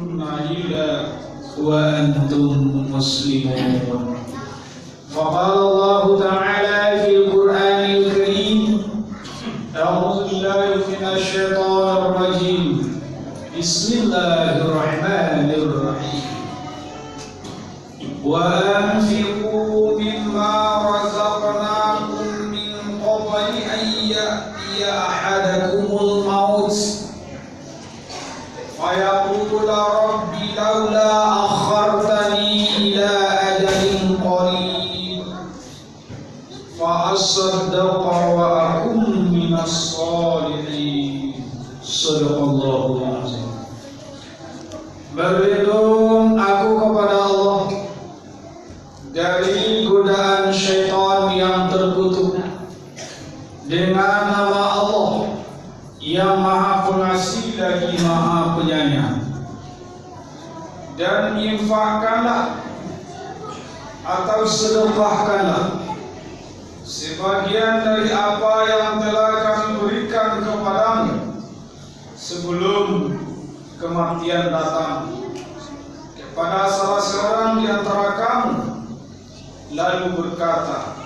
إلا وأنتم مسلمون. فقال الله تعالى في القرآن الكريم: أعوذ بالله من الشيطان الرجيم. بسم الله الرحمن الرحيم. وأنفقوا مما رزقناكم من قبل أن يأتي أحدكم الموت فيقول رب لولا أخرتني إلى أجل قريب فأصدق وأكن من الصالحين. صدق الله العظيم. Berlindung aku kepada Allah dari godaan syaitan yang terkutuk dengan nama Allah yang Maha Pengasih lagi Maha Penyayang. Dan infakkanlah atau sedekahkanlah sebagian dari apa yang telah kami berikan kepadamu sebelum kematian datang kepada salah seorang di antara kamu, lalu berkata,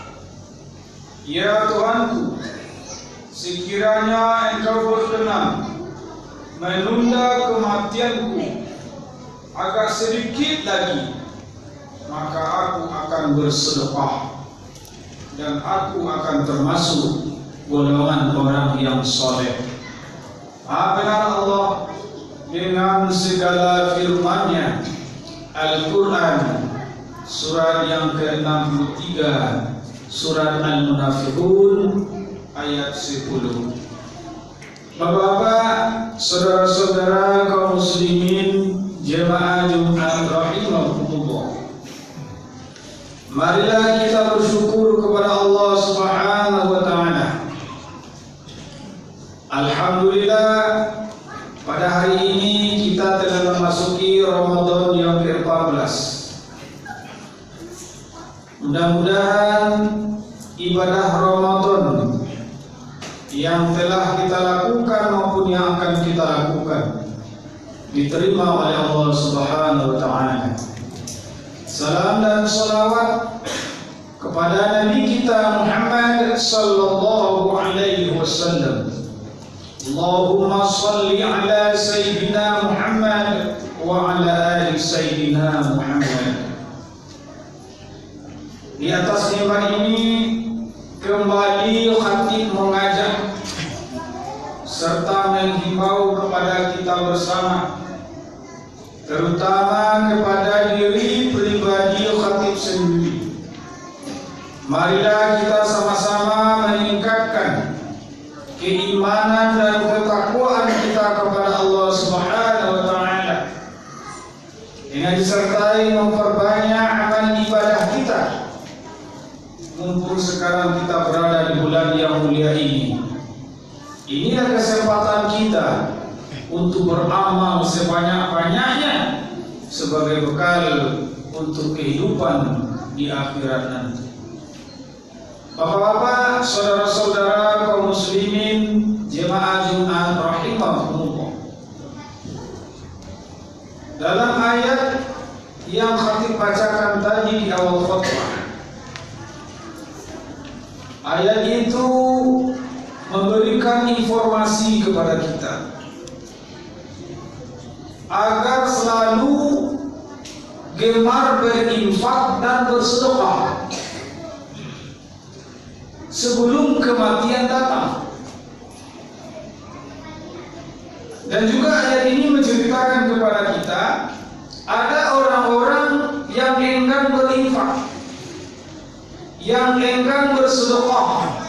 Ya Tuhanku, sekiranya Engkau berkenan menunda kematianku agak sedikit lagi, maka aku akan bersedekah dan aku akan termasuk golongan orang yang saleh. Benar Allah dengan segala firman-Nya. Al-Quran surat yang ke-63, surat Al-Munafiqun ayat 10. Bapak-bapak, saudara-saudara kaum muslimin jemaah Jumat rahimahumullah, marilah kita bersyukur kepada Allah Subhanahu wa taala. Alhamdulillah, pada hari ini kita telah memasuki Ramadan yang ke-14. Mudah-mudahan ibadah Ramadan yang telah kita lakukan maupun yang akan kita lakukan diterima oleh Allah Subhanahu wa taala. Salam dan salawat kepada Nabi kita Muhammad sallallahu alaihi wasallam. Allahumma salli ala sayyidina Muhammad wa ala ali sayyidina Muhammad. Di atas mimbar ini kembali khatib mengajak serta menghimbau kepada kita bersama, terutama kepada diri pribadi khatib sendiri. Marilah kita sama-sama meningkatkan keimanan dan ketakwaan kita kepada Allah Subhanahu wa taala dengan disertai memperbanyak amal ibadah kita. Mumpung sekarang kita berada di bulan yang mulia ini, inilah kesempatan kita untuk beramal sebanyak-banyaknya sebagai bekal untuk kehidupan di akhirat nanti. Bapak-bapak, saudara-saudara kaum muslimin jemaah Jumat rahimahumullah, dalam ayat yang khatib bacakan tadi di awal khutbah, ayat itu memberikan informasi kepada kita agar selalu gemar berinfak dan bersedekah sebelum kematian datang. Dan juga ayat ini menceritakan kepada kita ada orang-orang yang enggan berinfak, yang enggan bersedekah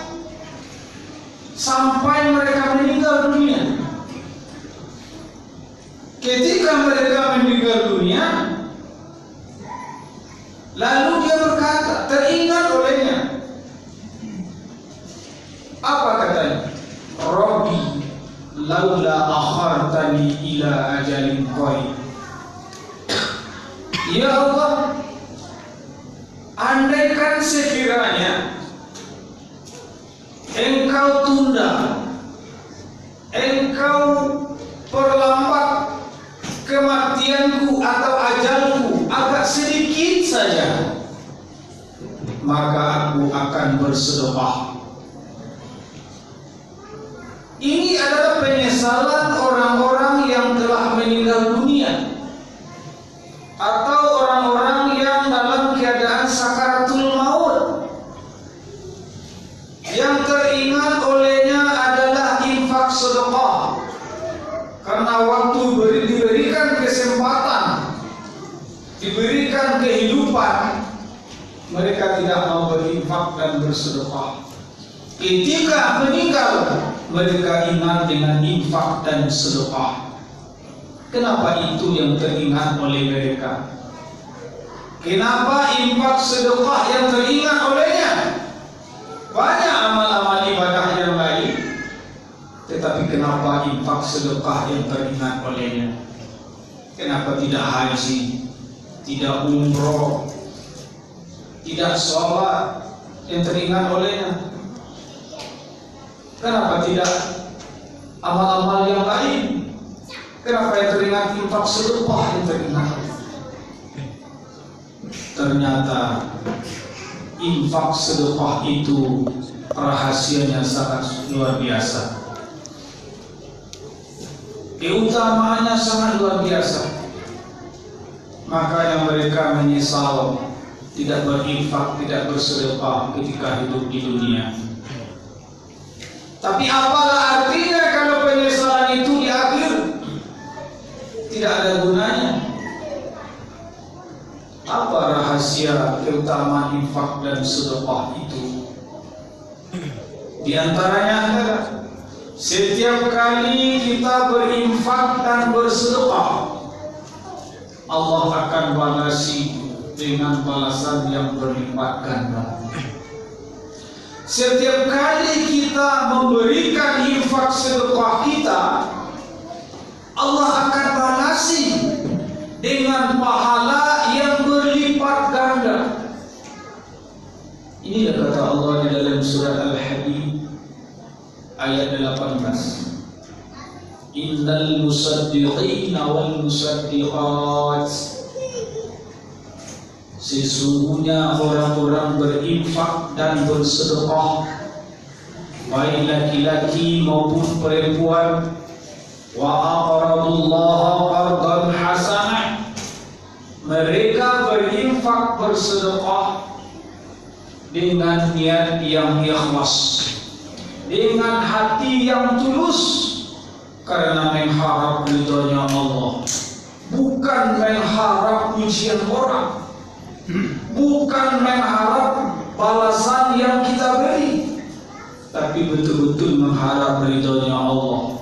sampai mereka meninggal dunia. Ketika mereka meninggal dunia, lalu dia berkata, teringat olehnya, apa katanya? Rabbi laula akhartani ila ajalin qarib. Ya Allah, andaikan sekiranya Engkau tunda, Engkau perlambat kematian maka aku akan bersedekah. Ini adalah penyesalan orang-orang yang telah meninggal dunia atau orang-orang yang dalam keadaan sakaratul maut. Yang teringat olehnya adalah infak sedekah, karena waktu diberikan kesempatan, diberikan kehidupan, mereka tidak mau berinfak dan bersedekah. Ketika meninggal, mereka ingat dengan infak dan sedekah. Kenapa itu yang teringat oleh mereka? Kenapa infak sedekah yang teringat olehnya? Banyak amal-amal ibadah yang lain, tetapi kenapa infak sedekah yang teringat olehnya? Kenapa tidak haji, tidak umroh, tidak sholat yang teringat olehnya? Kenapa tidak amal-amal yang lain? Kenapa yang teringat infak sedekah yang teringat? Ternyata infak sedekah itu rahasianya sangat luar biasa. Keutamaannya sangat luar biasa. Makanya mereka menyesal tidak berinfak, tidak bersedekah ketika hidup di dunia. Tapi apalah artinya kalau penyesalan itu di akhir? Tidak ada gunanya. Apa rahasia keutamaan infak dan sedekah itu? Di antaranya adalah setiap kali kita berinfak dan bersedekah, Allah akan balasi dengan balasan yang berlipat ganda. Setiap kali kita memberikan infak sedekah kita, Allah akan balasi dengan pahala yang berlipat ganda. Inilah kata Allah di dalam surat Al-Hadid ayat 18. Innal musaddiqina wal musaddiqat, sesungguhnya orang-orang berinfak dan bersedekah, baik laki-laki maupun perempuan, wa aqradullaha qardan hasanah, mereka berinfak bersedekah dengan niat yang ikhlas, dengan hati yang tulus, karena mengharap ridhonya Allah, bukan mengharap pujian orang, bukan mengharap balasan yang kita beri, tapi betul-betul mengharap ridhonya Allah.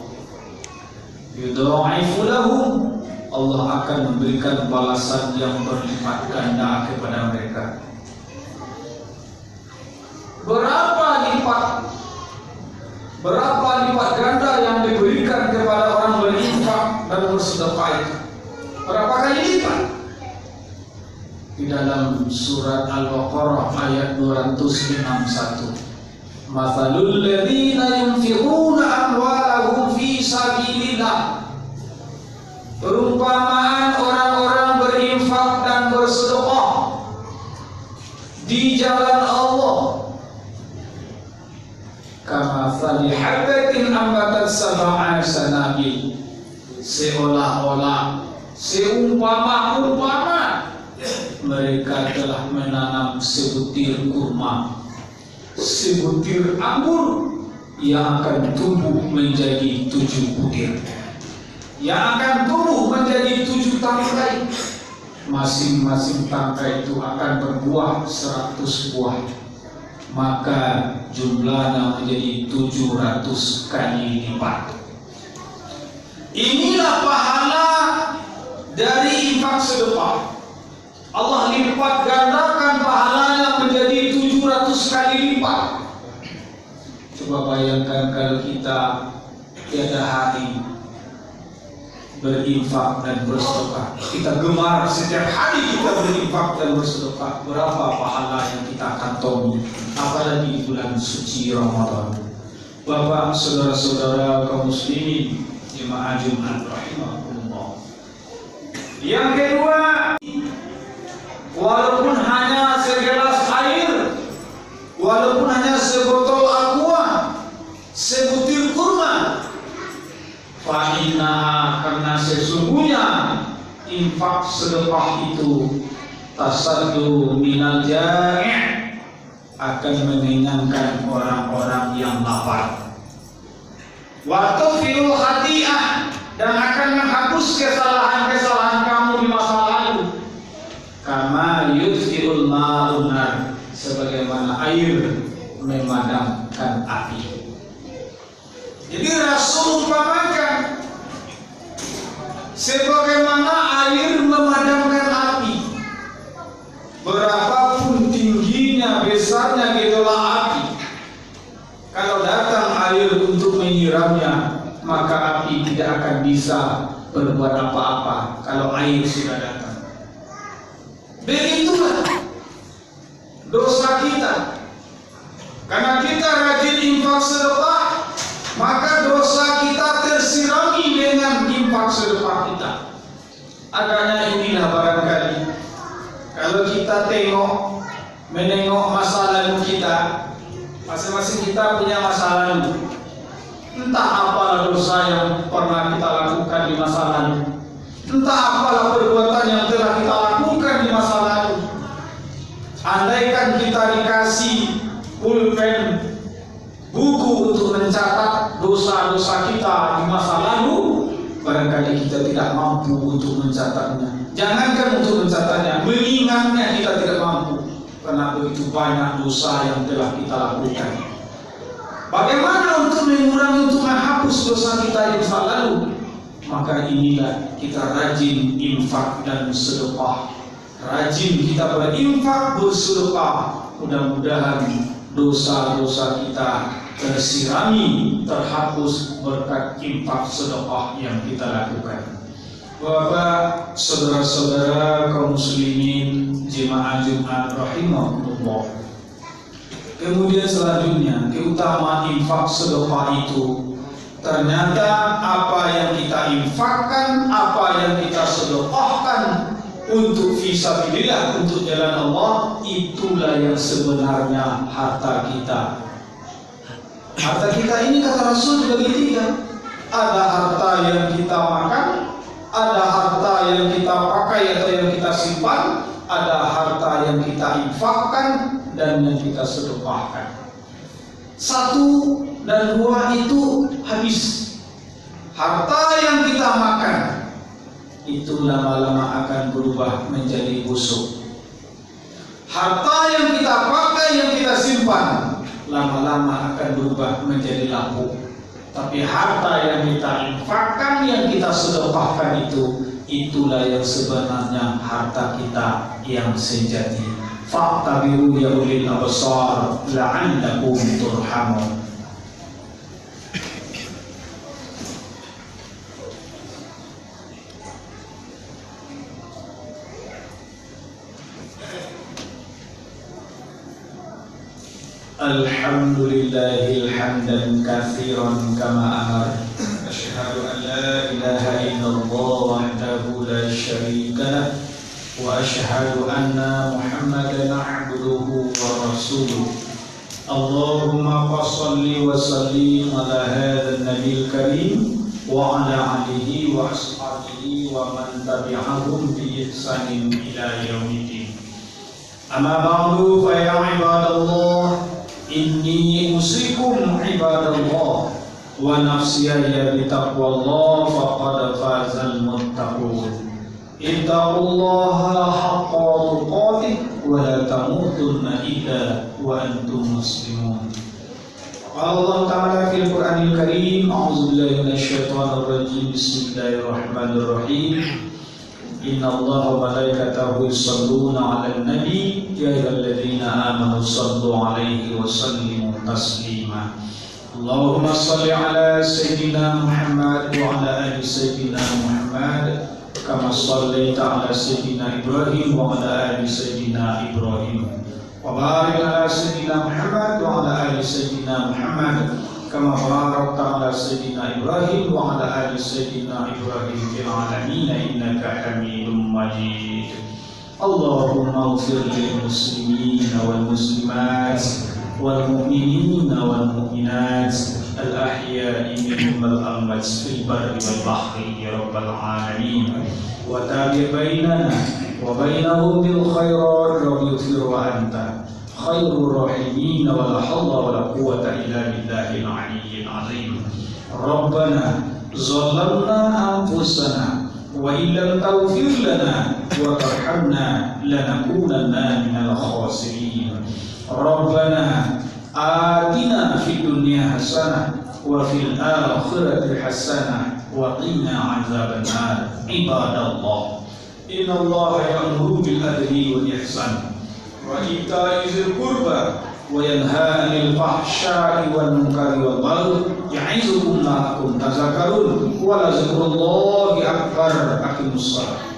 Yudha'ifu lahum, Allah akan memberikan balasan yang berlipat ganda kepada mereka. Berapa lipat ganda yang diberikan kepada orang berinfak dan bersedekah itu? Berapa kali lipat? Di dalam surat Al-Baqarah ayat 261. Mathalul ladzina yunfiquna amwalahum fi sabilillah, perumpamaan orang-orang berinfak dan bersedekah di jalan Allah, kamathali habatin ambatat sab'a sanabil, seolah-olah, seumpama mereka telah menanam sebutir kurma, sebutir anggur yang akan tumbuh menjadi 7 butir, yang akan tumbuh menjadi 7 tangkai. Masing-masing tangkai itu akan berbuah 100 buah, maka jumlahnya menjadi 700 kali lipat. Inilah pahala dari infak sedekah. Allah lipat gandakan pahalanya menjadi 700 kali lipat. Coba bayangkan kalau kita tiada hari berinfak dan bersedekah, kita gemar setiap hari kita berinfak dan bersedekah, berapa pahala yang kita kantongi, apalagi di bulan suci Ramadan. Bapak, saudara-saudara kaum muslimin, jemaah Jumat rahimahullah. Yang kedua, walaupun hanya segelas air Fa'inna, karena sesungguhnya infak sedekah itu tasaddu minal jari' akan mengenyangkan orang-orang yang lapar. Wa tughfirul khati'ah, dan akan menghapus kesalahan-kesalahan kamu di masa lalu. Kama yudfi'ul ma'un nar, sebagaimana air memadamkan api. Jadi Rasul umpamakan sebagaimana air memadamkan api. Berapapun tingginya, besarnya gejolak api, kalau datang air untuk menyiramnya, maka api tidak akan bisa berbuat apa-apa kalau air sudah datang. Begitulah dosa kita. Karena kita rajin infak sedekah, maka dosa kita tersirami dengan infak sedekah kita. Adanya inilah barangkali kalau kita menengok masa lalu kita, masing-masing kita punya masa lalu. Entah apalah dosa yang pernah kita lakukan di masa lalu, entah apalah perbuatan yang telah kita lakukan di masa lalu. Andaikan kita dikasih pulpen, buku untuk mencatat dosa-dosa kita di masa lalu, barangkali kita tidak mampu untuk mencatatnya. Jangankan untuk mencatatnya, mengingatnya kita tidak mampu, karena begitu banyak dosa yang telah kita lakukan. Bagaimana untuk mengurangi, untuk menghapus dosa kita di masa lalu? Maka inilah kita rajin infak dan sedekah. Rajin kita berinfak, bersedekah. Mudah-mudahan dosa-dosa kita tersirami, terhapus berkat infak sedekah yang kita lakukan. Bapak, saudara-saudara kaum muslimin jemaah Jumat rahimahullah. Kemudian selanjutnya, keutamaan infak sedekah itu, ternyata apa yang kita infakkan, apa yang kita sedekahkan untuk fisabilillah, untuk jalan Allah, itulah yang sebenarnya harta kita. Harta kita ini kata Rasul dibagi tiga. Ada harta yang kita makan, ada harta yang kita pakai atau yang kita simpan, ada harta yang kita infakkan dan yang kita sedekahkan. Satu dan dua itu habis. Harta yang kita makan itu lama-lama akan berubah menjadi busuk. Harta yang kita pakai, yang kita simpan, lama-lama akan berubah menjadi lapuk. Tapi harta yang kita infakkan, yang kita sedekahkan itu, itulah yang sebenarnya harta kita yang sejati. Fa'tabiru ya ulil absar la'allakum turhamun. Alhamdulillahil hamdan katsiran kama amar. Asyhadu an la ilaha illallah wahdahu la syarika lah, wa asyhadu anna Muhammadan abduhu wa rasuluh. Allahumma shalli wa sallim ala hadzal nabiyil karim wa ala alihi wa ashabihi wa man tabi'ahum bi ihsanin ila yaumiddin. Amma ba'du, fa ya ibadallah, inni usikum ibadallah wa nafsiyya bitaqwallah faqad fazal muttaqun. Ittaqullaha haqqa tuqatih wa la tamutunna illa wa antum muslimun. Allah Ta'ala fil Qur'anil Karim, a'udzu billahi minasyaitonir rajim, bismillahirrahmanirrahim. Inna Allaha wa malaikatahu yusholluna 'alan nabi ya ayyuhalladzina amanu shallu 'alaihi wa sallimu taslima. Allahumma shalli 'ala sayyidina Muhammad wa 'ala ali sayyidina Muhammad kama shallaita 'ala sayyidina Ibrahim wa 'ala ali sayyidina Ibrahim. Wa barik 'ala sayyidina Muhammad wa 'ala ali sayyidina Muhammad kama barakta 'ala sayyidina Ibrahim wa 'ala ali sayyidina Ibrahim fil 'alamin innaka Hamidum Majid. Allahumma ighfir lil muslimina wal muslimat wal mu'minina wal mu'minat الأحياء منهم والأموات في البر والبحر يا رب العالمين وتابع بيننا وبينهم بالخيرات رب اغفر وأنت خير الراحمين ولا حول ولا قوة إلا بالله العلي العظيم ربنا ظلمنا أنفسنا وإن لم تغفر لنا وترحمنا لنكونن من الخاسرين ربنا آتنا في الدنيا حسنة وفي الآخرة حسنة وقنا عذاب النار عباد الله إن الله يأمر بالعدل والإحسان وإيتاء ذي القربى وينهى عن الفحشاء والمنكر والبغي يعظكم لعلكم تذكرون ولذكر الله أكبر أقيموا الصلاة